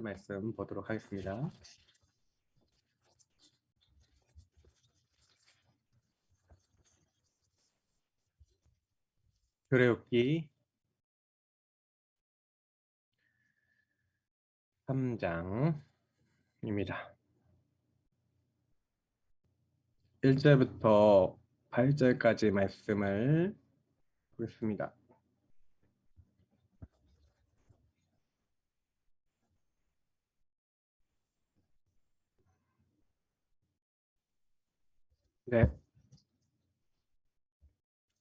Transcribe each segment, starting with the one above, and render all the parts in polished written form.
말씀 보도록 하겠습니다. 출애굽기 3장입니다. 1절부터 8절까지 말씀을 보겠습니다. 네,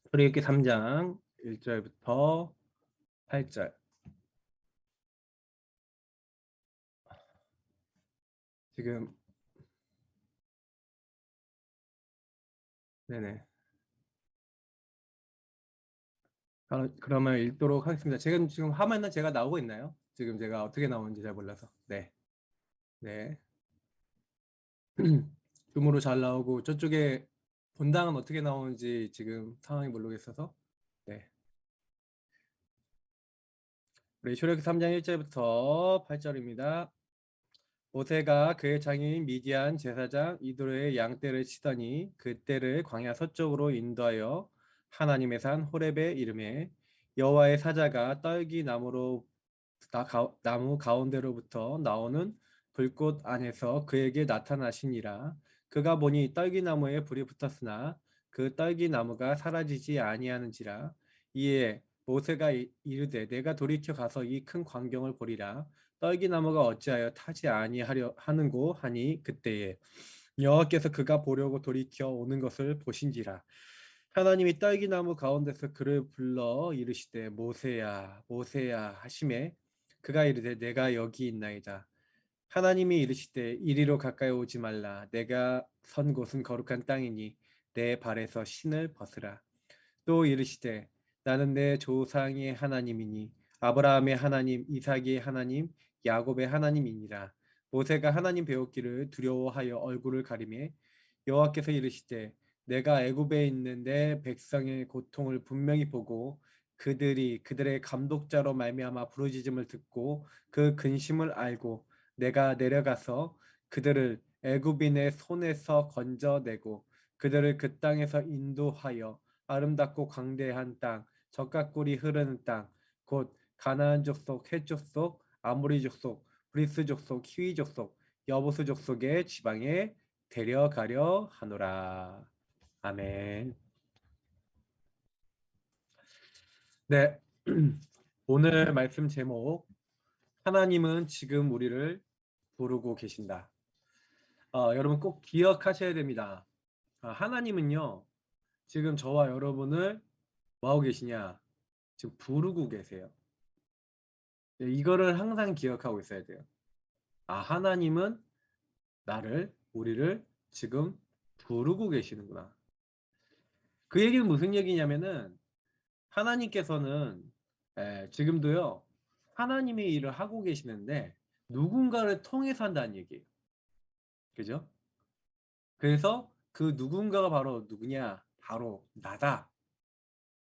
출애굽기 3장 1절부터 8절. 지금 네네. 그러면 읽도록 하겠습니다. 지금 화면은 제가 나오고 있나요? 지금 제가 어떻게 나오는지 잘 몰라서. 네, 네. 줌으로 잘 나오고 저쪽에 본당은 어떻게 나오는지 지금 상황이 모르겠어서. 네. 우리 출애굽기 3장 1절부터 8절입니다. 모세가 그의 장인 미디안 제사장 이도로의 양떼를 치더니 그 떼를 광야 서쪽으로 인도하여 하나님의 산 호렙에 이르매 여호와의 사자가 떨기 나무 가운데로부터 나오는 불꽃 안에서 그에게 나타나시니라. 그가 보니 떨기 나무에 불이 붙었으나 그 떨기 나무가 사라지지 아니하는지라. 이에 모세가 이르되 내가 돌이켜 가서 이 큰 광경을 보리라. 떨기나무가 어찌하여 타지 아니하려 하는고 하니 그때에 여호와께서 그가 보려고 돌이켜 오는 것을 보신지라. 하나님이 떨기나무 가운데서 그를 불러 이르시되 모세야 모세야 하시매 그가 이르되 내가 여기 있나이다. 하나님이 이르시되 이리로 가까이 오지 말라. 내가 선 곳은 거룩한 땅이니 내 발에서 신을 벗으라. 또 이르시되 나는 내 조상의 하나님이니 아브라함의 하나님, 이삭의 하나님, 야곱의 하나님이니라. 모세가 하나님 배웠기를 두려워하여 얼굴을 가리매 여호와께서 이르시되 내가 애굽에 있는 내 백성의 고통을 분명히 보고 그들이 그들의 감독자로 말미암아 부르짖음을 듣고 그 근심을 알고 내가 내려가서 그들을 애굽인의 손에서 건져내고 그들을 그 땅에서 인도하여 아름답고 광대한 땅, 젖과 꿀이 흐르는 땅, 곧 가나안 족속, 헷 족속, 아모리 족속, 브리스 족속, 히위 족속, 여부스 족속의 지방에 데려가려 하노라. 아멘. 네, 오늘 말씀 제목 하나님은 지금 우리를 부르고 계신다. 여러분 꼭 기억하셔야 됩니다. 하나님은요 지금 저와 여러분을 뭐하고 계시냐? 지금 부르고 계세요. 네, 이거를 항상 기억하고 있어야 돼요. 하나님은 우리를 지금 부르고 계시는구나. 그 얘기는 무슨 얘기냐면은 하나님께서는 지금도요 하나님의 일을 하고 계시는데 누군가를 통해서 한다는 얘기예요. 그죠? 그래서 그 누군가가 바로 누구냐? 바로 나다.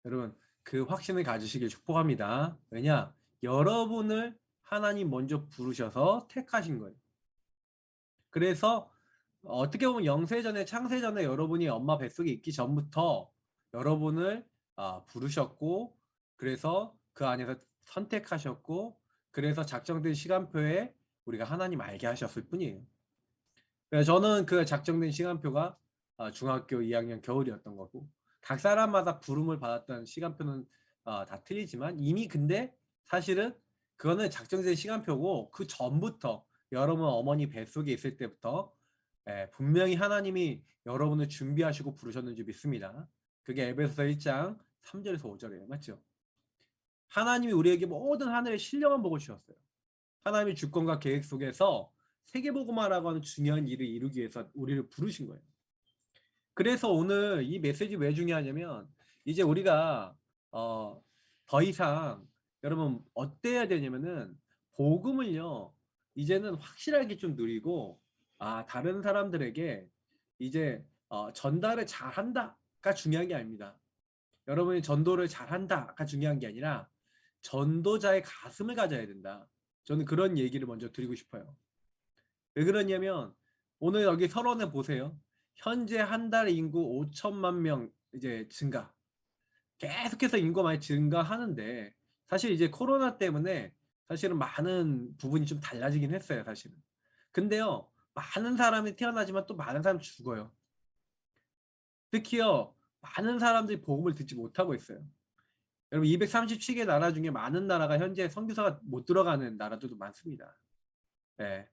여러분 그 확신을 가지시길 축복합니다. 왜냐? 여러분을 하나님 먼저 부르셔서 택하신 거예요. 그래서 어떻게 보면 영세전에 창세전에 여러분이 엄마 뱃속에 있기 전부터 여러분을 부르셨고 그래서 그 안에서 선택하셨고 그래서 작정된 시간표에 우리가 하나님 알게 하셨을 뿐이에요. 그래서 저는 그 작정된 시간표가 중학교 2학년 겨울이었던 거고 각 사람마다 부름을 받았던 시간표는 다 틀리지만 이미 근데 사실은 그거는 작정된 시간표고 그 전부터 여러분 어머니 뱃속에 있을 때부터 분명히 하나님이 여러분을 준비하시고 부르셨는지 믿습니다. 그게 에베소서 1장 3절에서 5절이에요. 맞죠? 하나님이 우리에게 모든 하늘의 신령한 복을 주셨어요. 하나님의 주권과 계획 속에서 세계복음화라고 하는 중요한 일을 이루기 위해서 우리를 부르신 거예요. 그래서 오늘 이 메시지 왜 중요하냐면 이제 우리가 더 이상 여러분 어때야 되냐면은 복음을요 이제는 확실하게 좀 누리고 다른 사람들에게 이제 전달을 잘한다가 중요한 게 아닙니다. 여러분이 전도를 잘한다가 중요한 게 아니라 전도자의 가슴을 가져야 된다. 저는 그런 얘기를 먼저 드리고 싶어요. 왜 그러냐면 오늘 여기 서론에 보세요. 현재 한 달 인구 5천만 명 이제 증가. 계속해서 인구가 많이 증가하는데 사실 이제 코로나 때문에 사실은 많은 부분이 좀 달라지긴 했어요, 사실은. 근데요, 많은 사람이 태어나지만 또 많은 사람이 죽어요. 특히요, 많은 사람들이 복음을 듣지 못하고 있어요. 여러분 237개 나라 중에 많은 나라가 현재 선교사가 못 들어가는 나라들도 많습니다. 예.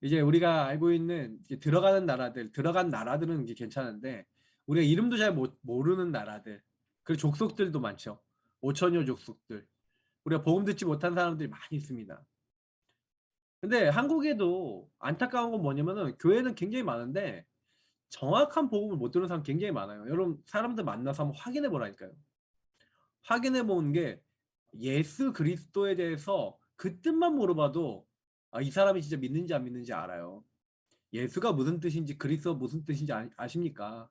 이제 우리가 알고 있는 들어가는 나라들, 들어간 나라들은 이게 괜찮은데 우리가 이름도 잘 모르는 나라들, 그리고 족속들도 많죠. 5천여 족속들. 우리가 복음 듣지 못한 사람들이 많이 있습니다. 근데 한국에도 안타까운 건 뭐냐면은 교회는 굉장히 많은데 정확한 복음을 못 들은 사람 굉장히 많아요. 여러분 사람들 만나서 한번 확인해 보라니까요. 확인해 보는 게 예수 그리스도에 대해서 그 뜻만 물어봐도 이 사람이 진짜 믿는지 안 믿는지 알아요. 예수가 무슨 뜻인지 그리스도가 무슨 뜻인지 아십니까?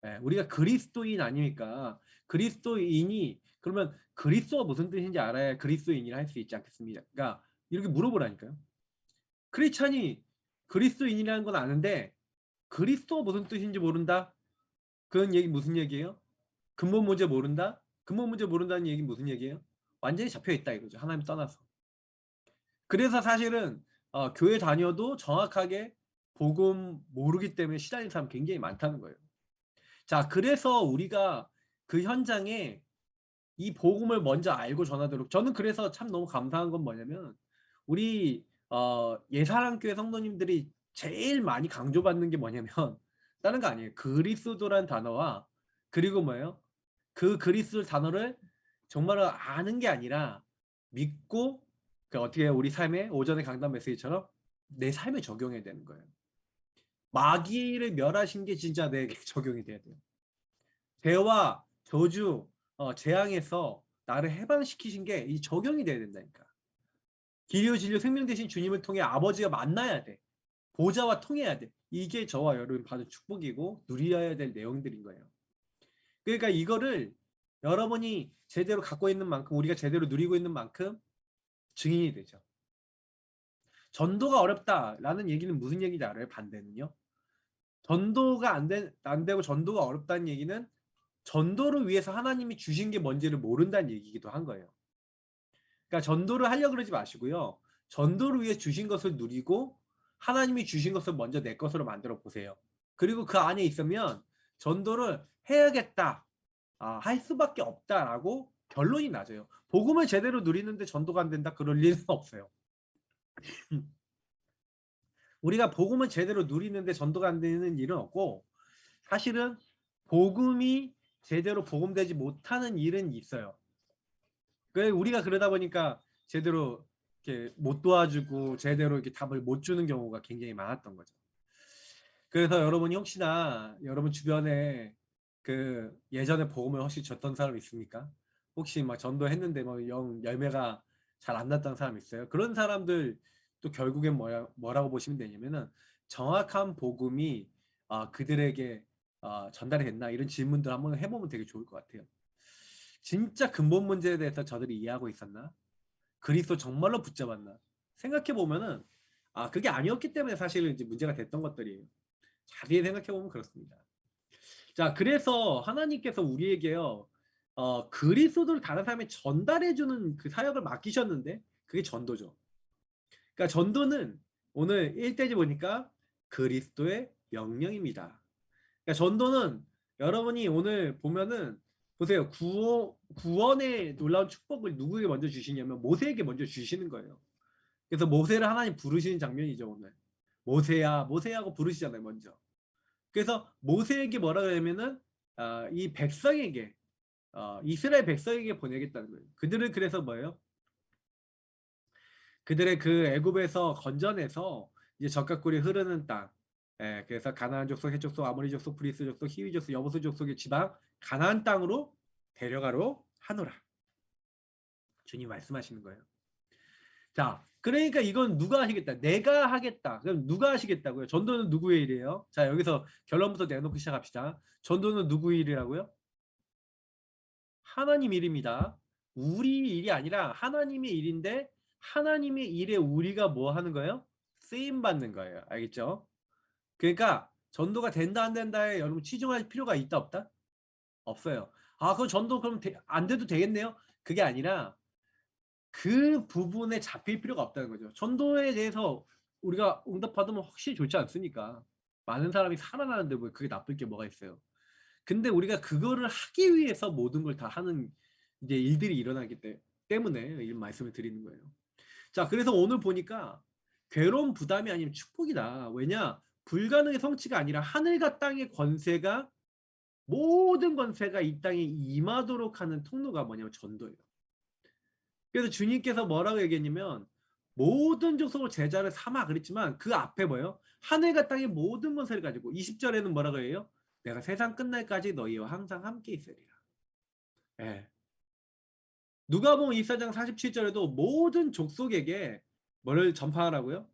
예, 우리가 그리스도인 아닙니까? 그리스도인이 그러면 그리스도가 무슨 뜻인지 알아야 그리스도인이라 할 수 있지 않겠습니까? 그러니까 이렇게 물어보라니까요. 크리스찬이 그리스도인이라는 건 아는데 그리스도가 무슨 뜻인지 모른다? 그런 얘기 무슨 얘기예요? 근본 문제 모른다? 근본 문제 모른다는 얘기 무슨 얘기예요? 완전히 잡혀 있다 이거죠. 하나님 떠나서. 그래서 사실은 교회 다녀도 정확하게 복음 모르기 때문에 시달리는 사람 굉장히 많다는 거예요. 자, 그래서 우리가 그 현장에 이 복음을 먼저 알고 전하도록 저는 그래서 참 너무 감사한 건 뭐냐면 우리 예사랑교회 성도님들이 제일 많이 강조받는 게 뭐냐면 다른 거 아니에요. 그리스도란 단어와 그리고 뭐예요? 그 그리스도 단어를 정말로 아는 게 아니라 믿고 그 어떻게 우리 삶에 오전에 강단 메시지처럼 내 삶에 적용해야 되는 거예요. 마귀를 멸하신 게 진짜 내게 적용이 돼야 돼요. 죄와 저주, 재앙에서 나를 해방시키신 게 이 적용이 돼야 된다니까. 길이요 진리요 생명 되신 주님을 통해 아버지가 만나야 돼. 보좌와 통해야 돼. 이게 저와 여러분 받은 축복이고 누려야 될 내용들인 거예요. 그러니까 이거를 여러분이 제대로 갖고 있는 만큼 우리가 제대로 누리고 있는 만큼 증인이 되죠. 전도가 어렵다라는 얘기는 무슨 얘기인지 알아요? 반대는요. 전도가 안 되고 전도가 어렵다는 얘기는 전도를 위해서 하나님이 주신 게 뭔지를 모른다는 얘기이기도 한 거예요. 그러니까 전도를 하려고 그러지 마시고요. 전도를 위해 주신 것을 누리고 하나님이 주신 것을 먼저 내 것으로 만들어 보세요. 그리고 그 안에 있으면 전도를 해야겠다. 할 수밖에 없다라고 결론이 나져요. 복음을 제대로 누리는데 전도가 안 된다? 그럴 리는 없어요. 우리가 복음을 제대로 누리는데 전도가 안 되는 일은 없고 사실은 복음이 제대로 복음되지 못하는 일은 있어요. 우리가 그러다 보니까 제대로 이렇게 못 도와주고 제대로 이렇게 답을 못 주는 경우가 굉장히 많았던 거죠. 그래서 여러분이 혹시나 여러분 주변에 그 예전에 복음을 혹시 줬던 사람 있습니까? 혹시 막 전도했는데 뭐 영 열매가 잘 안 났던 사람 있어요? 그런 사람들 또 결국엔 뭐라고 보시면 되냐면은 정확한 복음이 그들에게 전달이 됐나 이런 질문들 한번 해보면 되게 좋을 것 같아요. 진짜 근본 문제에 대해서 저들이 이해하고 있었나? 그리스도 정말로 붙잡았나? 생각해 보면은 그게 아니었기 때문에 사실은 이제 문제가 됐던 것들이에요. 자세히 생각해 보면 그렇습니다. 자, 그래서 하나님께서 우리에게요, 그리스도를 다른 사람에 전달해 주는 그 사역을 맡기셨는데 그게 전도죠. 그러니까 전도는 오늘 1대지 보니까 그리스도의 명령입니다. 그러니까 전도는 여러분이 오늘 보면은 보세요. 구원의 놀라운 축복을 누구에게 먼저 주시냐면 모세에게 먼저 주시는 거예요. 그래서 모세를 하나님 부르시는 장면이죠, 오늘. 모세야, 모세하고 부르시잖아요, 먼저. 그래서 모세에게 뭐라고 하냐면은 이 백성에게 이스라엘 백성에게 보내겠다는 거예요. 그들은 그래서 뭐예요? 그들의 그 애굽에서 건져내서 이제 적과 꿀이 흐르는 땅. 그래서 가나안 족속, 헷 족속, 아모리 족속, 브리스 족속, 히위 족속, 여부수 족속의 지방 가나안 땅으로 데려가로 하노라. 주님 말씀하시는 거예요. 자, 그러니까 이건 누가 하시겠다? 내가 하겠다. 그럼 누가 하시겠다고요? 전도는 누구의 일이에요? 자, 여기서 결론부터 내놓고 시작합시다. 전도는 누구의 일이라고요? 하나님 일입니다. 우리 일이 아니라 하나님의 일인데 하나님의 일에 우리가 뭐 하는 거예요? 쓰임 받는 거예요. 알겠죠? 그러니까 전도가 된다 안 된다에 여러분 치중할 필요가 있다 없다? 없어요. 아, 그럼 전도 그럼 안 돼도 되겠네요? 그게 아니라 그 부분에 잡힐 필요가 없다는 거죠. 전도에 대해서 우리가 응답받으면 확실히 좋지 않습니까? 많은 사람이 살아나는데 뭐 그게 나쁠 게 뭐가 있어요. 근데 우리가 그거를 하기 위해서 모든 걸 다 하는 이제 일들이 일어나기 때문에 이 말씀을 드리는 거예요. 자, 그래서 오늘 보니까 괴로운 부담이 아니면 축복이다. 왜냐? 불가능의 성취가 아니라 하늘과 땅의 권세가 모든 권세가 이 땅에 임하도록 하는 통로가 뭐냐면 전도예요. 그래서 주님께서 뭐라고 얘기했냐면 모든 족속을 제자를 삼아 그랬지만 그 앞에 뭐예요? 하늘과 땅의 모든 권세를 가지고 20절에는 뭐라고 해요? 내가 세상 끝날까지 너희와 항상 함께 있으리라. 예. 누가복음 24장 47절에도 모든 족속에게 뭐를 전파하라고요?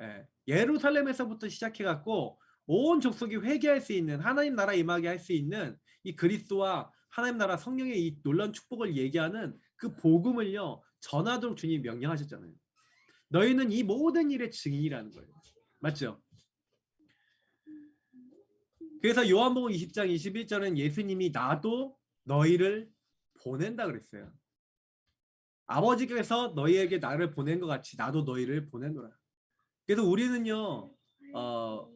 예. 예루살렘에서부터 시작해 갖고 온 족속이 회개할 수 있는 하나님 나라 임하게 할 수 있는 이 그리스도와 하나님 나라 성령의 이 놀라운 축복을 얘기하는 그 복음을요 전하도록 주님이 명령하셨잖아요. 너희는 이 모든 일의 증인이라는 거예요. 맞죠? 그래서 요한복음 20장 21절은 예수님이 나도 너희를 보낸다 그랬어요. 아버지께서 너희에게 나를 보낸 것 같이 나도 너희를 보내노라. 그래서 우리는요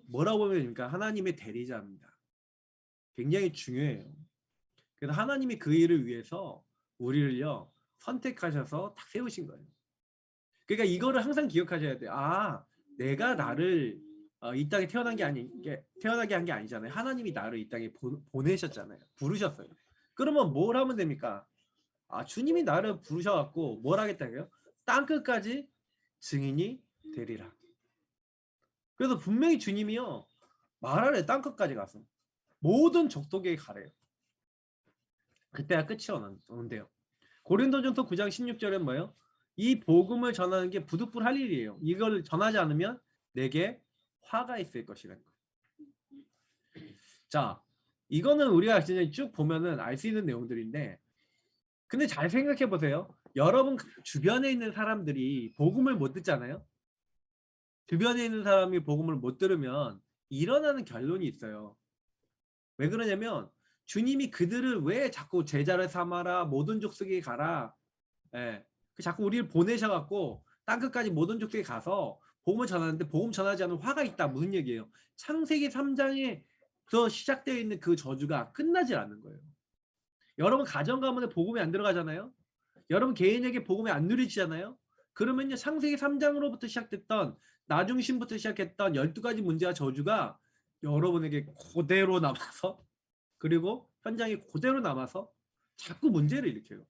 뭐라고 보면 됩니까? 하나님의 대리자입니다. 굉장히 중요해요. 그래서 하나님이 그 일을 위해서 우리를요 선택하셔서 딱 세우신 거예요. 그러니까 이거를 항상 기억하셔야 돼요. 아, 내가 나를 이 땅에 태어나게 한 게 아니잖아요. 하나님이 나를 이 땅에 보내셨잖아요. 부르셨어요. 그러면 뭘 하면 됩니까? 아, 주님이 나를 부르셔갖고 뭘 하겠다고요? 땅 끝까지 증인이 되리라. 그래서 분명히 주님이요 말하래. 땅 끝까지 가서 모든 족속에게 가래요. 그때가 끝이 오는데요. 고린도전서 9장 16절엔 뭐예요? 이 복음을 전하는 게 부득불 할 일이에요. 이걸 전하지 않으면 내게 화가 있을 것이라는 거예요. 자, 이거는 우리가 진짜 쭉 보면은 알 수 있는 내용들인데, 근데 잘 생각해 보세요. 여러분 주변에 있는 사람들이 복음을 못 듣잖아요. 주변에 있는 사람이 복음을 못 들으면 일어나는 결론이 있어요. 왜 그러냐면 주님이 그들을 왜 자꾸 제자를 삼아라 모든 족속에 가라 예. 자꾸 우리를 보내셔갖고 땅끝까지 모든 족속에 가서 복음을 전하는데 복음 전하지 않으면 화가 있다. 무슨 얘기예요? 창세기 3장에서 시작되어 있는 그 저주가 끝나지 않는 거예요. 여러분 가정 가문에 복음이 안 들어가잖아요. 여러분 개인에게 복음이 안 누리지잖아요. 그러면요 창세기 3장으로부터 시작됐던 나중심부터 시작했던 12가지 문제와 저주가 여러분에게 그대로 남아서 그리고 현장에 그대로 남아서 자꾸 문제를 일으켜요.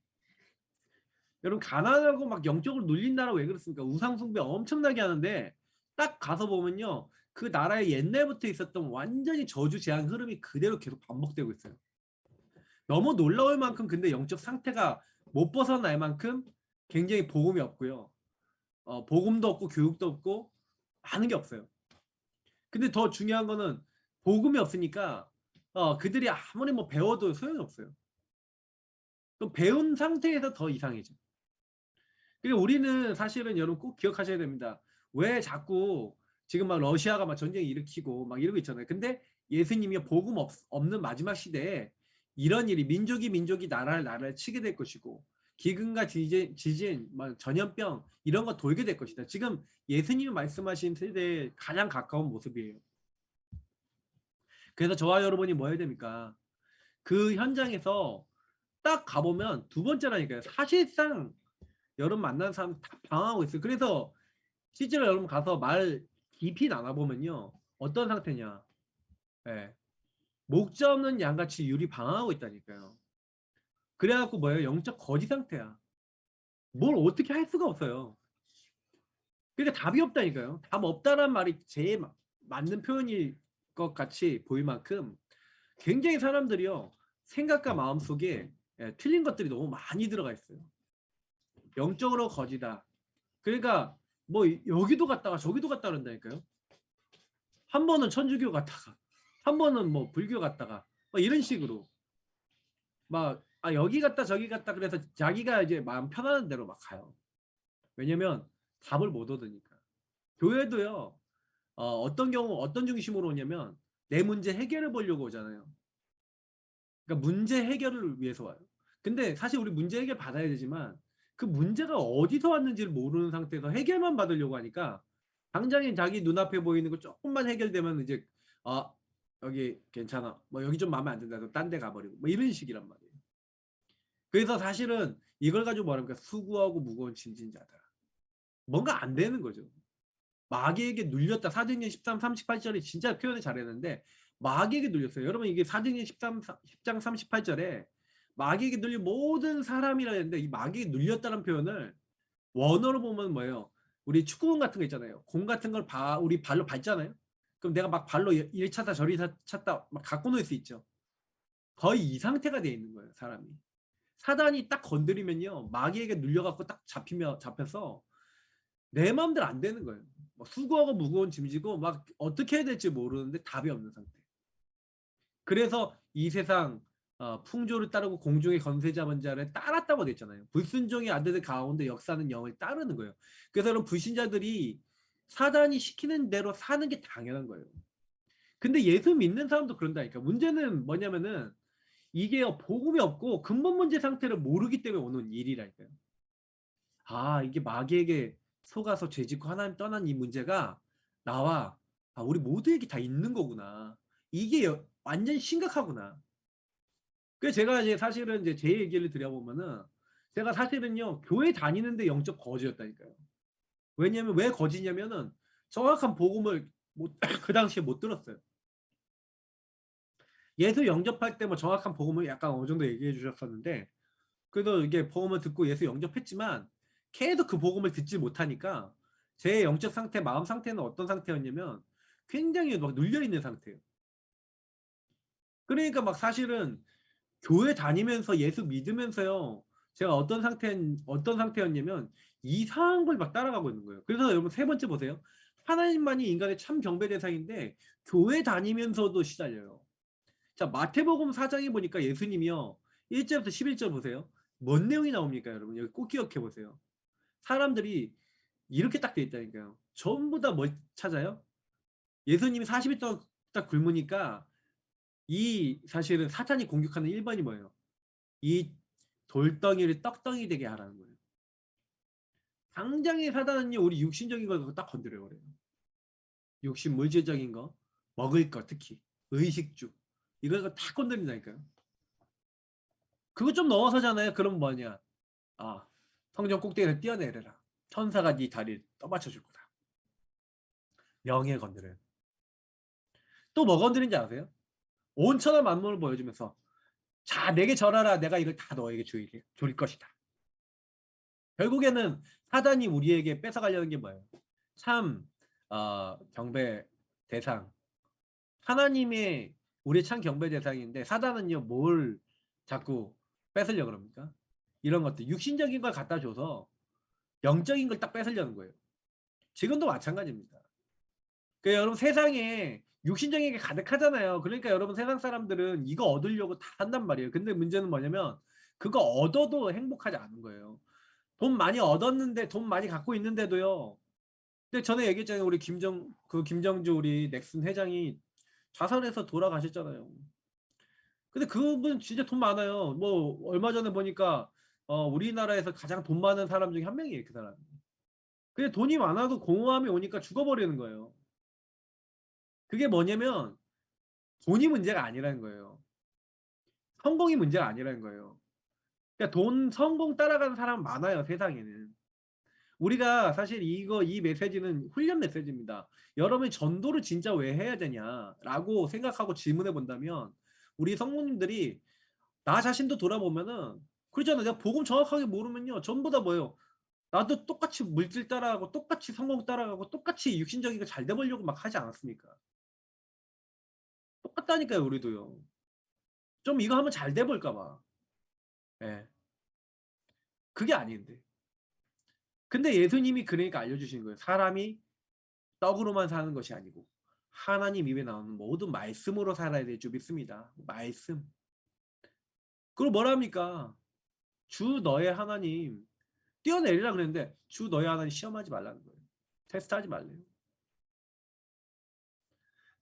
여러분 가난하고 막 영적으로 눌린 나라 왜 그렇습니까? 우상숭배 엄청나게 하는데 딱 가서 보면요 그 나라에 옛날부터 있었던 완전히 저주 재앙 흐름이 그대로 계속 반복되고 있어요. 너무 놀라울 만큼 근데 영적 상태가 못 벗어날 만큼 굉장히 복음이 없고요. 복음도 없고 교육도 없고 많은 게 없어요. 근데 더 중요한 거는 복음이 없으니까 그들이 아무리 뭐 배워도 소용이 없어요. 그럼 배운 상태에서 더 이상해져. 그러니까 우리는 사실은 여러분 꼭 기억하셔야 됩니다. 왜 자꾸 지금 막 러시아가 막 전쟁 일으키고 막 이러고 있잖아요. 근데 예수님이 복음 없는 마지막 시대에 이런 일이 민족이 나라를 치게 될 것이고 기근과 지진, 막 전염병 이런 거 돌게 될 것이다. 지금 예수님이 말씀하신 세대에 가장 가까운 모습이에요. 그래서 저와 여러분이 뭐 해야 됩니까? 그 현장에서 딱 가보면 두 번째라니까요. 사실상 여러분 만나는 사람 다 방황하고 있어요. 그래서 실제로 여러분 가서 말 깊이 나눠보면요. 어떤 상태냐. 예. 목자 없는 양같이 유리 방황하고 있다니까요. 그래갖고 뭐예요? 영적 거지 상태야. 뭘 어떻게 할 수가 없어요. 그러니까 답이 없다니까요. 답 없다란 말이 제일 맞는 표현일 것 같이 보일 만큼 굉장히 사람들이요. 생각과 마음 속에 틀린 것들이 너무 많이 들어가 있어요. 영적으로 거지다. 그러니까 뭐 여기도 갔다가 저기도 갔다 그런다니까요. 한 번은 천주교 갔다가 한 번은 뭐 불교 갔다가 뭐 이런 식으로 막 여기 갔다 저기 갔다 그래서 자기가 이제 마음 편안한 대로 막 가요. 왜냐면 답을 못 얻으니까. 교회도요. 어떤 경우 어떤 중심으로 오냐면 내 문제 해결해 보려고 오잖아요. 그러니까 문제 해결을 위해서 와요. 근데 사실 우리 문제 해결 받아야 되지만 그 문제가 어디서 왔는지를 모르는 상태에서 해결만 받으려고 하니까 당장에 자기 눈앞에 보이는 거 조금만 해결되면 이제 아 여기 괜찮아 뭐 여기 좀 마음에 안 든다 그럼 딴 데 가버리고 뭐 이런 식이란 말이에요. 그래서 사실은 이걸 가지고 뭐랍니까 수고하고 무거운 짐진 자다. 뭔가 안 되는 거죠. 마귀에게 눌렸다. 사도행전 13, 38절에 진짜 표현을 잘했는데 마귀에게 눌렸어요. 여러분 이게 사도행전 10장 38절에 마귀에게 눌린 모든 사람이라 했는데 이 마귀에게 눌렸다는 표현을 원어로 보면 뭐예요? 우리 축구공 같은 거 있잖아요. 공 같은 걸 우리 발로 밟잖아요. 그럼 내가 막 발로 이리 찼다 저리 찼다 막 갖고 놀 수 있죠. 거의 이 상태가 돼 있는 거예요, 사람이. 사단이 딱 건드리면요. 마귀에게 눌려갖고 딱 잡혀서 내 마음대로 안 되는 거예요. 뭐 수고하고 무거운 짐지고 막 어떻게 해야 될지 모르는데 답이 없는 상태. 그래서 이 세상 풍조를 따르고 공중의 권세 잡은 자를 따랐다고 됐잖아요. 불순종의 아들들 가운데 역사는 영을 따르는 거예요. 그래서 여러분 불신자들이 사단이 시키는 대로 사는 게 당연한 거예요. 근데 예수 믿는 사람도 그런다니까. 문제는 뭐냐면은 이게 복음이 없고 근본 문제 상태를 모르기 때문에 오는 일이라니까요. 아, 이게 마귀에게 속아서 죄짓고 하나님 떠난 이 문제가 나와 우리 모두에게 다 있는 거구나. 이게 완전 심각하구나. 그래서 제가 이제 사실은 이제 제 얘기를 드려보면은 제가 사실은요 교회 다니는데 영적 거지였다니까요. 왜냐면 왜 거지냐면은 정확한 복음을 그 당시에 못 들었어요. 예수 영접할 때 뭐 정확한 복음을 약간 어느 정도 얘기해 주셨었는데 그래도 이게 복음을 듣고 예수 영접했지만 계속 그 복음을 듣지 못하니까 제 영적 상태, 마음 상태는 어떤 상태였냐면 굉장히 막 눌려 있는 상태예요. 그러니까 막 사실은 교회 다니면서 예수 믿으면서요. 제가 어떤 상태였냐면 이상한 걸 막 따라가고 있는 거예요. 그래서 여러분 세 번째 보세요. 하나님만이 인간의 참 경배 대상인데 교회 다니면서도 시달려요. 자, 마태복음 4장에 보니까 예수님이요. 1절부터 11절 보세요. 뭔 내용이 나옵니까, 여러분? 여기 꼭 기억해 보세요. 사람들이 이렇게 딱 돼 있다니까요. 전부 다 뭘 찾아요? 예수님이 40일 동안 딱 굶으니까 이 사실은 사탄이 공격하는 1번이 뭐예요? 이 돌덩이를 떡덩이 되게 하라는 거예요. 당장에 사단은요, 우리 육신적인 걸 딱 건드려 버려요. 육신 물질적인 거, 먹을 거 특히 의식주 이걸 다 건드린다니까요. 그거 좀 넘어서잖아요. 그럼 뭐냐? 아, 성전 꼭대기를 뛰어내려라. 천사가 네 다리를 떠받쳐 줄 거다. 명예 건드려요. 또 뭐 건드린지 아세요? 온천한 만물을 보여주면서 자, 내게 절하라. 내가 이걸 다 너에게 줄 것이다. 결국에는 사단이 우리에게 뺏어가려는 게 뭐예요? 참 경배 대상. 하나님의 우리 참 경배 대상인데 사단은요 뭘 자꾸 뺏으려고 그럽니까? 이런 것들 육신적인 걸 갖다 줘서 영적인 걸 딱 뺏으려는 거예요. 지금도 마찬가지입니다. 그 여러분 세상에 육신적인 게 가득하잖아요. 그러니까 여러분 세상 사람들은 이거 얻으려고 다 한단 말이에요. 근데 문제는 뭐냐면 그거 얻어도 행복하지 않은 거예요. 돈 많이 얻었는데 돈 많이 갖고 있는데도요. 근데 전에 얘기했잖아요. 우리 김정주 우리 넥슨 회장이 자살해서 돌아가셨잖아요. 근데 그분 진짜 돈 많아요. 뭐 얼마 전에 보니까 우리나라에서 가장 돈 많은 사람 중에 한 명이에요. 그 사람. 근데 돈이 많아도 공허함이 오니까 죽어버리는 거예요. 그게 뭐냐면 돈이 문제가 아니라는 거예요. 성공이 문제가 아니라는 거예요. 그러니까 돈, 성공 따라가는 사람 많아요, 세상에는. 우리가 사실 이 메시지는 훈련 메시지입니다. 여러분이 전도를 진짜 왜 해야 되냐라고 생각하고 질문해 본다면 우리 성모님들이 나 자신도 돌아보면은 그러잖아. 내가 복음 정확하게 모르면요. 전부 다 뭐예요? 나도 똑같이 물질 따라가고 똑같이 성공 따라가고 똑같이 육신적인 거 잘 돼보려고 막 하지 않았습니까? 똑같다니까요, 우리도요. 좀 이거 하면 잘 돼볼까 봐. 예. 그게 아닌데. 근데 예수님이 그러니까 알려주시는 거예요. 사람이 떡으로만 사는 것이 아니고 하나님 입에 나오는 모든 말씀으로 살아야 될 줄 믿습니다. 말씀. 그리고 뭐랍니까? 주 너의 하나님 뛰어내리라 그랬는데 주 너희 하나님 시험하지 말라는 거예요. 테스트하지 말래요.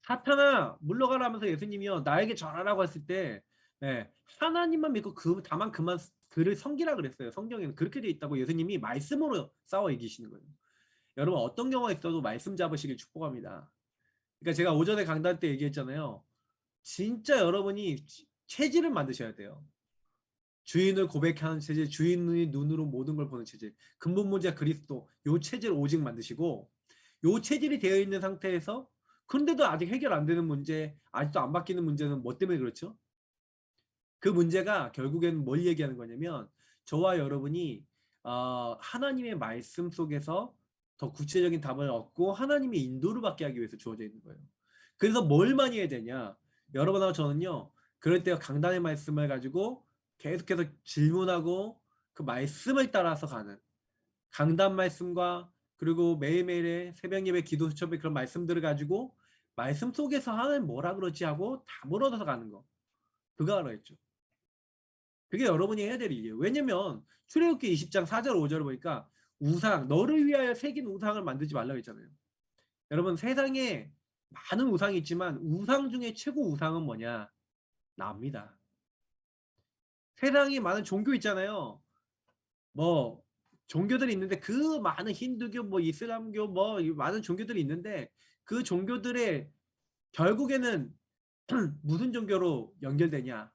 사탄아 물러가라 하면서 예수님이요 나에게 절하라고 했을 때 예, 하나님만 믿고 다만 그만 그를 섬기라 그랬어요. 성경에는 그렇게 되어 있다고 예수님이 말씀으로 싸워 이기시는 거예요. 여러분 어떤 경우가 있어도 말씀 잡으시길 축복합니다. 그러니까 제가 오전에 강단 때 얘기했잖아요. 진짜 여러분이 체질을 만드셔야 돼요. 주인을 고백하는 체질, 주인의 눈으로 모든 걸 보는 체질. 근본 문제가 그리스도. 요 체질을 오직 만드시고 요 체질이 되어 있는 상태에서 그런데도 아직 해결 안 되는 문제, 아직도 안 바뀌는 문제는 뭐 때문에 그렇죠? 그 문제가 결국에는 뭘 얘기하는 거냐면 저와 여러분이 하나님의 말씀 속에서 더 구체적인 답을 얻고 하나님의 인도를 받게 하기 위해서 주어져 있는 거예요. 그래서 뭘 많이 해야 되냐? 여러분하고 저는요. 그럴 때 강단의 말씀을 가지고 계속해서 질문하고 그 말씀을 따라서 가는 강단 말씀과 그리고 매일매일의 새벽 예배 기도 수첩의 그런 말씀들을 가지고 말씀 속에서 하나님 뭐라 그러지 하고 답을 얻어서 가는 거. 그거 하라 했죠. 그게 여러분이 해야 될 일이에요. 왜냐면 출애굽기 20장 4절 5절을 보니까 우상, 너를 위하여 새긴 우상을 만들지 말라고 했잖아요. 여러분 세상에 많은 우상이 있지만 우상 중에 최고 우상은 뭐냐? 나입니다. 세상에 많은 종교 있잖아요. 뭐 종교들이 있는데 그 많은 힌두교, 뭐 이슬람교, 뭐 많은 종교들이 있는데 그 종교들의 결국에는 무슨 종교로 연결되냐?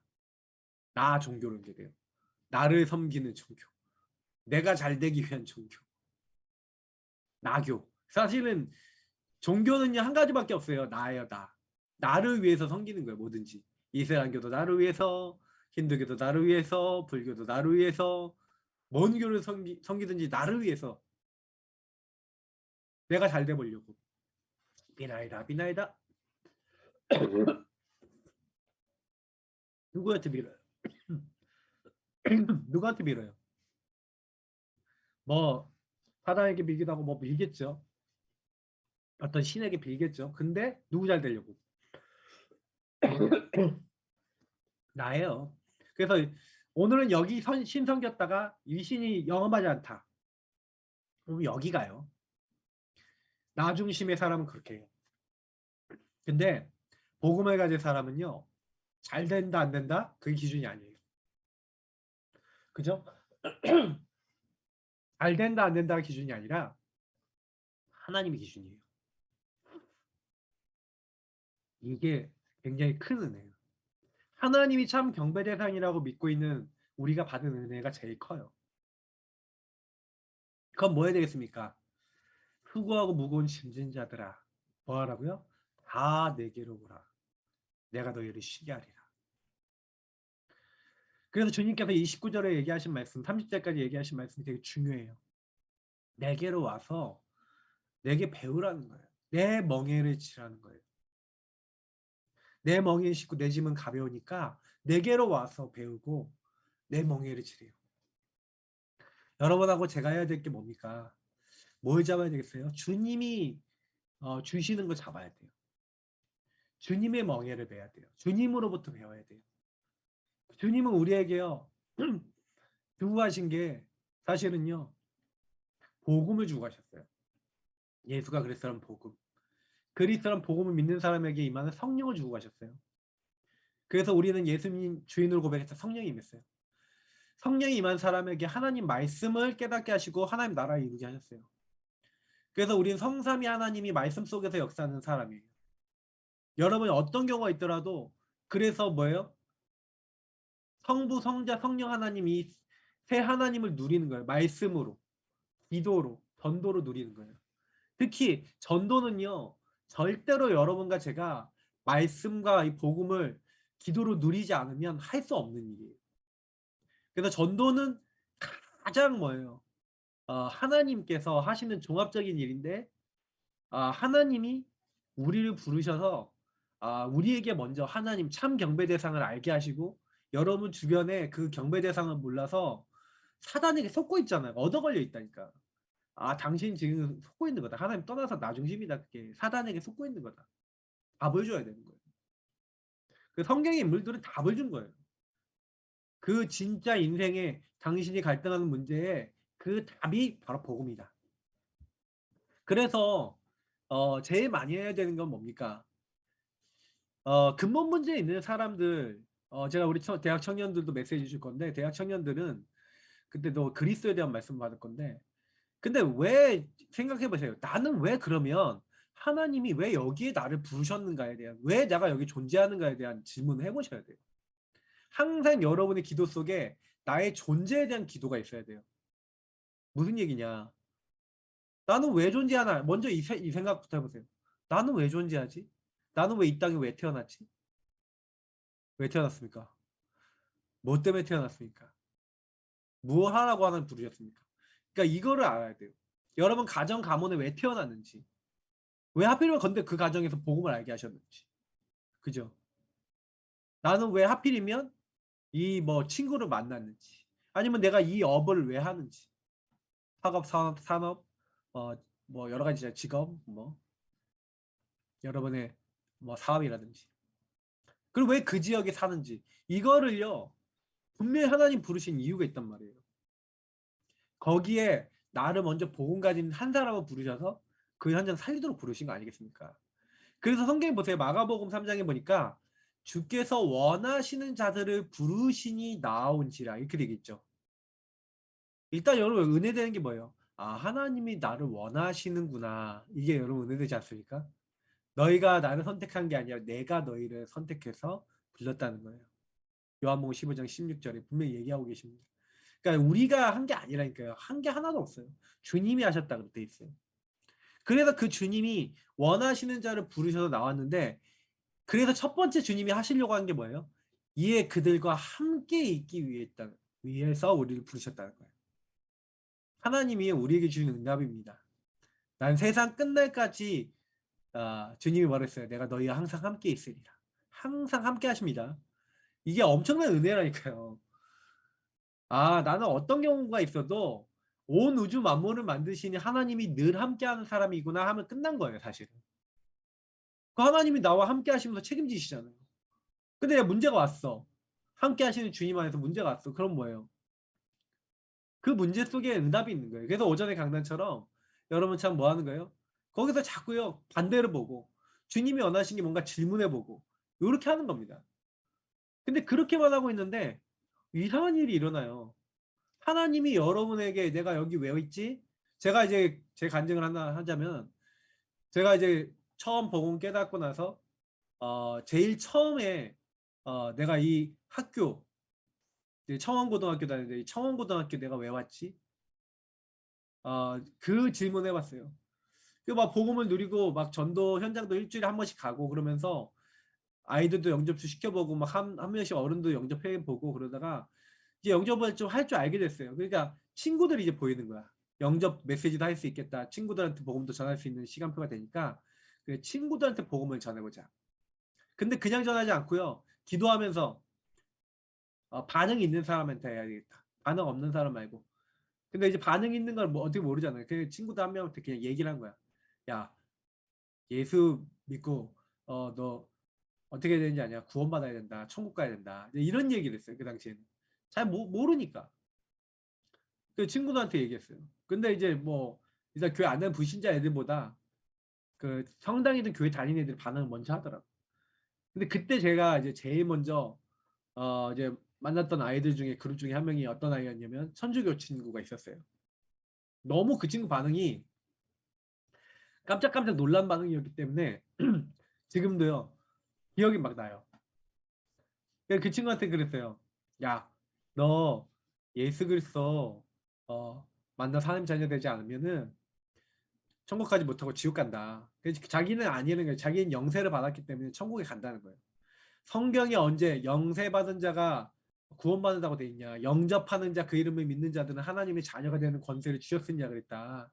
나 종교로 연결돼요. 나를 섬기는 종교. 내가 잘 되기 위한 종교. 나교. 사실은 종교는요 한 가지밖에 없어요. 나예요, 나. 나를 위해서 섬기는 거예요, 뭐든지. 이슬람교도 나를 위해서, 힌두교도 나를 위해서, 불교도 나를 위해서, 뭔 교를 섬기든지 나를 위해서 내가 잘 돼 보려고. 비나이다, 비나이다. 누구한테 빌어요? 누구한테 빌어요? 뭐 사단에게 빌기도 하고 뭐 빌겠죠. 어떤 신에게 빌겠죠. 근데 누구 잘 되려고? 나예요. 그래서 오늘은 여기 신 섬겼다가 이 신이 영험하지 않다. 그럼 여기 가요. 나 중심의 사람은 그렇게 해요. 근데 복음을 가진 사람은요. 잘 된다 안 된다? 그게 기준이 아니에요. 그죠? 잘 된다 안 된다가 기준이 아니라 하나님의 기준이에요. 이게 굉장히 큰 은혜예요. 하나님이 참 경배 대상이라고 믿고 있는 우리가 받은 은혜가 제일 커요. 그건 뭐 해야 되겠습니까? 수고하고 무거운 짐진 자들아 뭐 하라고요? 다 내게로 오라. 내가 너희를 쉬게 하리라. 그래서 주님께서 29절에 얘기하신 말씀 30절까지 얘기하신 말씀이 되게 중요해요. 내게로 와서 내게 배우라는 거예요. 내 멍에를 치라는 거예요. 내 멍에를 싣고 내 짐은 가벼우니까 내게로 와서 배우고 내 멍에를 치래요. 여러분하고 제가 해야 될 게 뭡니까? 뭘 잡아야 되겠어요? 주님이 주시는 거 잡아야 돼요. 주님의 멍에를 배워야 돼요. 주님으로부터 배워야 돼요. 주님은 우리에게요. 주고 가신 게 사실은요. 복음을 주고 가셨어요. 예수가 그리스도란 복음. 그리스도란 복음을 믿는 사람에게 임하는 성령을 주고 가셨어요. 그래서 우리는 예수님 주인으로 고백해서 성령이 임했어요. 성령이 임한 사람에게 하나님 말씀을 깨닫게 하시고 하나님 나라를 이루게 하셨어요. 그래서 우리는 성삼위 하나님이 말씀 속에서 역사하는 사람이에요. 여러분이 어떤 경우가 있더라도 그래서 뭐예요? 성부, 성자, 성령 하나님이 세 하나님을 누리는 거예요. 말씀으로, 기도로, 전도로 누리는 거예요. 특히 전도는요. 절대로 여러분과 제가 말씀과 이 복음을 기도로 누리지 않으면 할 수 없는 일이에요. 그래서 전도는 가장 뭐예요? 하나님께서 하시는 종합적인 일인데 하나님이 우리를 부르셔서 우리에게 먼저 하나님 참 경배 대상을 알게 하시고 여러분 주변에 그 경배 대상을 몰라서 사단에게 속고 있잖아요. 얻어 걸려 있다니까. 당신 지금 속고 있는 거다. 하나님 떠나서 나 중심이다. 그게 사단에게 속고 있는 거다. 답을 줘야 되는 거예요. 그 성경의 인물들은 답을 준 거예요. 그 진짜 인생에 당신이 갈등하는 문제에 그 답이 바로 복음이다. 그래서 제일 많이 해야 되는 건 뭡니까? 근본 문제에 있는 사람들, 제가 우리 대학 청년들도 메시지 줄 건데, 대학 청년들은 그때 너 그리스도에 대한 말씀 받을 건데, 근데 왜 생각해 보세요. 나는 왜 그러면 하나님이 왜 여기에 나를 부르셨는가에 대한, 왜 내가 여기 존재하는가에 대한 질문을 해보셔야 돼요. 항상 여러분의 기도 속에 나의 존재에 대한 기도가 있어야 돼요. 무슨 얘기냐? 나는 왜 존재하나? 먼저 이 생각부터 해보세요. 나는 왜 존재하지? 나는 왜 이 땅에 왜 태어났지? 왜 태어났습니까? 뭐 때문에 태어났습니까? 무엇 하라고 하는 부르셨습니까? 그러니까 이거를 알아야 돼요. 여러분 가정 가문에 왜 태어났는지, 왜 하필이면 근데 그 가정에서 복음을 알게 하셨는지, 그죠? 나는 왜 하필이면 이 뭐 친구를 만났는지, 아니면 내가 이 업을 왜 하는지, 학업, 산업, 어, 뭐 여러 가지 직업, 뭐 여러분의 뭐 사업이라든지, 그리고 왜 그 지역에 사는지, 이거를요 분명히 하나님 부르신 이유가 있단 말이에요. 거기에 나를 먼저 복음 가진 한 사람을 부르셔서 그 현장 살리도록 부르신 거 아니겠습니까? 그래서 성경에 보세요. 마가복음 3장에 보니까 주께서 원하시는 자들을 부르시니 나온지라 이렇게 되겠죠. 일단 여러분 은혜되는 게 뭐예요? 아, 하나님이 나를 원하시는구나. 이게 여러분 은혜되지 않습니까? 너희가 나를 선택한 게 아니라 내가 너희를 선택해서 불렀다는 거예요. 요한복음 15장 16절에 분명히 얘기하고 계십니다. 그러니까 우리가 한 게 아니라니까요. 한 게 하나도 없어요. 주님이 하셨다고 돼 있어요. 그래서 그 주님이 원하시는 자를 부르셔서 나왔는데, 그래서 첫 번째 주님이 하시려고 한 게 뭐예요? 이에 그들과 함께 있기 위해서 우리를 부르셨다는 거예요. 하나님이 우리에게 주는 응답입니다. 난 세상 끝날까지 주님이 말했어요. 내가 너희와 항상 함께 있으리라. 항상 함께 하십니다. 이게 엄청난 은혜라니까요. 아, 나는 어떤 경우가 있어도 온 우주 만물을 만드시니 하나님이 늘 함께하는 사람이구나 하면 끝난 거예요, 사실은. 그 하나님이 나와 함께 하시면서 책임지시잖아요. 근데 문제가 왔어. 함께 하시는 주님 안에서 문제가 왔어. 그럼 뭐예요? 그 문제 속에 응답이 있는 거예요. 그래서 오전에 강단처럼 여러분 참 뭐 하는 거예요? 거기서 자꾸요 반대를 보고 주님이 원하신 게 뭔가 질문해 보고 이렇게 하는 겁니다. 근데 그렇게만 하고 있는데 이상한 일이 일어나요. 하나님이 여러분에게 내가 여기 왜 있지? 제가 이제 제 간증을 하나 하자면, 제가 이제 처음 복음 깨닫고 나서 제일 처음에 내가 이 학교, 청원고등학교 다니는데 이 청원고등학교 내가 왜 왔지? 그 질문 해봤어요. 그 막 복음을 누리고 막 전도 현장도 일주일에 한 번씩 가고 그러면서 아이들도 영접도 시켜보고 막 한 명씩 어른도 영접해보고 그러다가 이제 영접을 좀 할 줄 알게 됐어요. 그러니까 친구들이 이제 보이는 거야. 영접 메시지도 할 수 있겠다. 친구들한테 복음도 전할 수 있는 시간표가 되니까 그래, 친구들한테 복음을 전해보자. 근데 그냥 전하지 않고요. 기도하면서 반응 있는 사람한테 해야 되겠다. 반응 없는 사람 말고. 근데 이제 반응 있는 걸 뭐 어떻게 모르잖아요. 그 친구들 한 명한테 그냥 얘기를 한 거야. 야, 예수 믿고 너 어떻게 되는지 아냐? 구원받아야 된다. 천국 가야 된다. 이런 얘기를 했어요. 그 당시에는. 잘 모르니까. 그 친구들한테 얘기했어요. 근데 이제 뭐 일단 교회 안 다니는 불신자 애들보다 그 성당이든 교회 다니는 애들이 반응을 먼저 하더라고. 근데 그때 제가 이제 제일 먼저 이제 만났던 아이들 중에 그룹 중에 한 명이 어떤 아이였냐면 천주교 친구가 있었어요. 너무 그 친구 반응이 깜짝깜짝 놀란 반응이었기 때문에 지금도요 기억이 막 나요. 그 친구한테 그랬어요. 야, 너 예수 그리스도 만나 하나님 자녀 되지 않으면은 천국까지 못하고 지옥 간다. 그래서 자기는 아니라는 거예요. 자기는 영세를 받았기 때문에 천국에 간다는 거예요. 성경에 언제 영세 받은 자가 구원받는다고 돼 있냐? 영접하는 자 그 이름을 믿는 자들은 하나님의 자녀가 되는 권세를 주셨으냐 그랬다.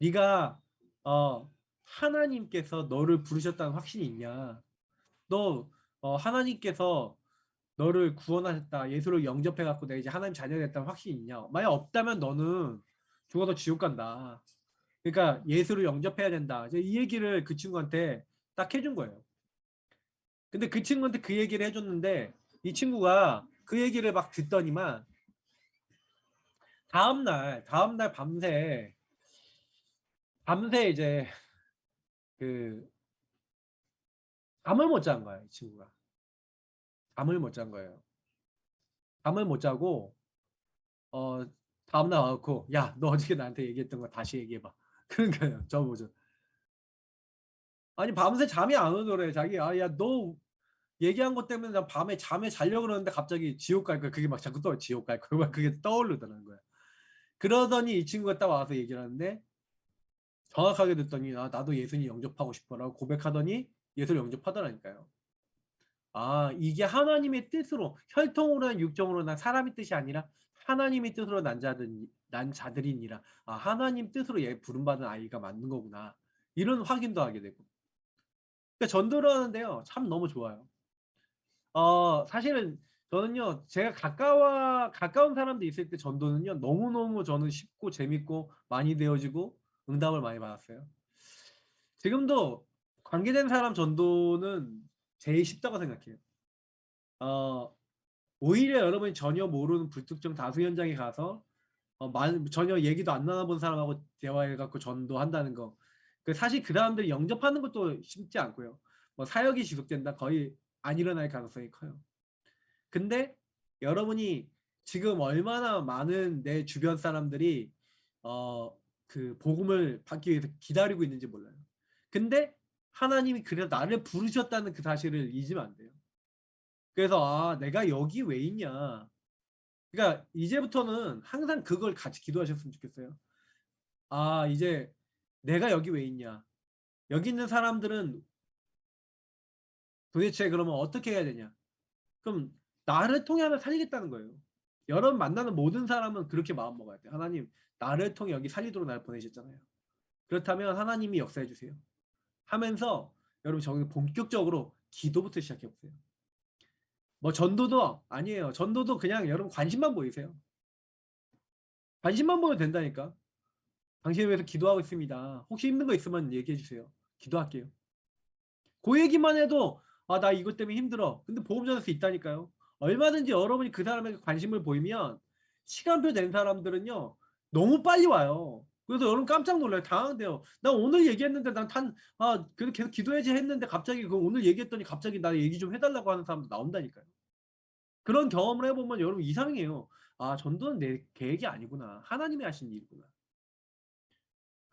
네가 하나님께서 너를 부르셨다는 확신이 있냐? 너 하나님께서 너를 구원하셨다. 예수를 영접해 갖고 내가 이제 하나님 자녀가 됐다는 확신이 있냐? 만약 없다면 너는 죽어서 지옥 간다. 그러니까 예수를 영접해야 된다. 이제 이 얘기를 그 친구한테 딱 해준 거예요. 근데 그 친구한테 그 얘기를 해줬는데 이 친구가 그 얘기를 막 듣더니만 다음날 밤새 이제 그 잠을 못 잔 거야, 이 친구가. 잠을 못 잔 거예요. 잠을 못 자고 어 다음날 와 갖고 "야 너 어저께 나한테 얘기했던 거 다시 얘기해 봐." 그런 거예요. 저보죠. 아니 밤새 잠이 안 오더래. 자기 "아 야 너 얘기한 것 때문에 나 밤에 잠에 자려고 그러는데 갑자기 지옥 갈 거야." 그게 막 자꾸 지옥 갈 거야. 막 그게 떠오르더라는 거야. 그러더니 이 친구가 딱 와서 얘기를 하는데 정확하게 듣더니 "아 나도 예수님 영접하고 싶어."라고 고백하더니 예수를 영접하더라니까요. 아 이게 하나님의 뜻으로 혈통으로나 육정으로나 사람의 뜻이 아니라 하나님의 뜻으로 난 자들이니라. 아 하나님 뜻으로 얘 부름받은 아이가 맞는 거구나. 이런 확인도 하게 되고. 그러니까 전도를 하는데요. 참 너무 좋아요. 사실은 저는요. 제가 가까운 사람도 있을 때 전도는요. 너무너무 저는 쉽고 재밌고 많이 되어지고 응답을 많이 받았어요. 지금도 관계된 사람 전도는 제일 쉽다고 생각해요. 어 오히려 여러분이 전혀 모르는 불특정 다수 현장에 가서 전혀 얘기도 안 나눠본 사람하고 대화해 갖고 전도한다는 거. 사실 그 사람들이 영접하는 것도 쉽지 않고요. 뭐 사역이 지속된다 거의 안 일어날 가능성이 커요. 근데 여러분이 지금 얼마나 많은 내 주변 사람들이 어 그 복음을 받기 위해서 기다리고 있는지 몰라요. 근데 하나님이 그래서 나를 부르셨다는 그 사실을 잊으면 안 돼요. 그래서 '아 내가 여기 왜 있냐.' 그러니까 이제부터는 항상 그걸 같이 기도하셨으면 좋겠어요. '아 이제 내가 여기 왜 있냐. 여기 있는 사람들은 도대체 그러면 어떻게 해야 되냐.' 그럼 나를 통해 하나 살리겠다는 거예요. 여러분 만나는 모든 사람은 그렇게 마음 먹어야 돼요. '하나님 나를 통해 여기 살리도록 나를 보내셨잖아요. 그렇다면 하나님이 역사해 주세요.' 하면서 여러분 저기 본격적으로 기도부터 시작해 보세요. 뭐 전도도 아니에요. 전도도 그냥 여러분 관심만 보이세요. 관심만 보여도 된다니까. "당신을 위해서 기도하고 있습니다. 혹시 힘든 거 있으면 얘기해 주세요. 기도할게요." 그 얘기만 해도 "아 나 이것 때문에 힘들어." 근데 복음 전할 수 있다니까요. 얼마든지 여러분이 그 사람에게 관심을 보이면 시간표 된 사람들은요. 너무 빨리 와요. 그래서 여러분 깜짝 놀라요. 당황돼요. "나 오늘 얘기했는데 그래도 계속 기도해야지." 했는데 갑자기 오늘 얘기했더니 갑자기 "나 얘기 좀 해 달라고." 하는 사람도 나온다니까요. 그런 경험을 해 보면 여러분 이상해요. '아 전도는 내 계획이 아니구나. 하나님이 하신 일이구나.'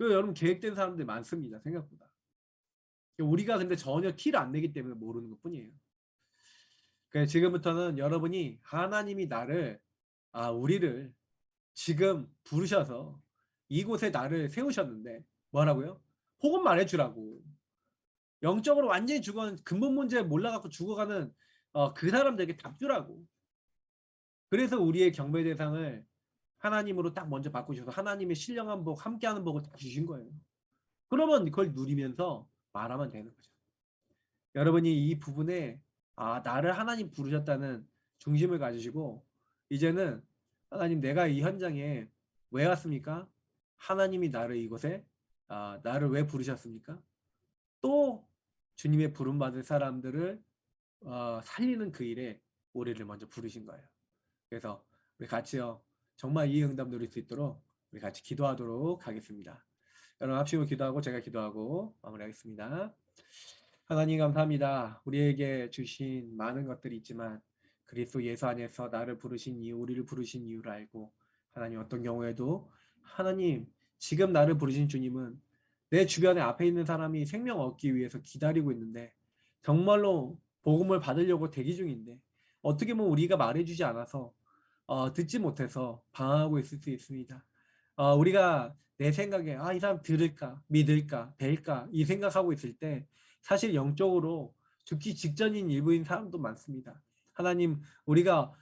여러분 계획된 사람들이 많습니다 생각보다. 우리가 근데 전혀 티를 안 내기 때문에 모르는 것뿐이에요. 지금부터는 여러분이 하나님이 우리를 지금 부르셔서 이곳에 나를 세우셨는데 뭐라고요? 복음 말해 주라고. 영적으로 완전히 죽어 근본 문제 몰라 갖고 죽어가는 그 사람들에게 답 주라고. 그래서 우리의 경배 대상을 하나님으로 딱 먼저 바꾸셔서 하나님의 신령한 복, 함께하는 복을 딱 주신 거예요. 그러면 그걸 누리면서 말하면 되는 거죠. 여러분이 이 부분에 나를 하나님 부르셨다는 중심을 가지시고 이제는 하나님 내가 이 현장에 왜 왔습니까? 하나님이 나를 이곳에 나를 왜 부르셨습니까? 또 주님의 부름 받을 사람들을 살리는 그 일에 우리를 먼저 부르신 거예요. 그래서 우리 같이요. 정말 이 응답 누릴 수 있도록 우리 같이 기도하도록 하겠습니다. 여러분 합심으로 기도하고 제가 기도하고 마무리하겠습니다. 하나님 감사합니다. 우리에게 주신 많은 것들이 있지만 그리스도 예수 안에서 나를 부르신 이유, 우리를 부르신 이유를 알고 하나님 어떤 경우에도 하나님 지금 나를 부르신 주님은 내 주변에 앞에 있는 사람이 생명 얻기 위해서 기다리고 있는데 정말로 복음을 받으려고 대기 중인데 어떻게 보면 우리가 말해주지 않아서 듣지 못해서 방황하고 있을 수 있습니다. 우리가 내 생각에 이 사람 들을까, 믿을까, 될까 이 생각하고 있을 때 사실 영적으로 죽기 직전인 일부인 사람도 많습니다. 하나님, 우리가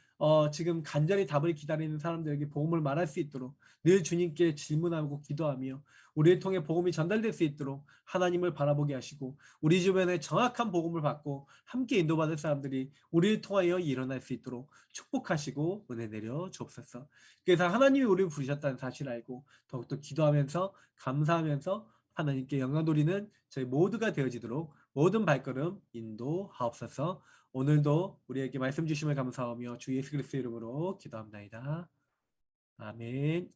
지금 간절히 답을 기다리는 사람들에게 복음을 말할 수 있도록 늘 주님께 질문하고 기도하며 우리를 통해 복음이 전달될 수 있도록 하나님을 바라보게 하시고 우리 주변에 정확한 복음을 받고 함께 인도받을 사람들이 우리를 통하여 일어날 수 있도록 축복하시고 은혜 내려 주옵소서. 그래서 하나님이 우리를 부르셨다는 사실을 알고 더욱더 기도하면서 감사하면서 하나님께 영광 돌리는 저희 모두가 되어지도록 모든 발걸음 인도하옵소서. 오늘도 우리에게 말씀 주심을 감사하며 주 예수 그리스도 이름으로 기도합나이다. 아멘.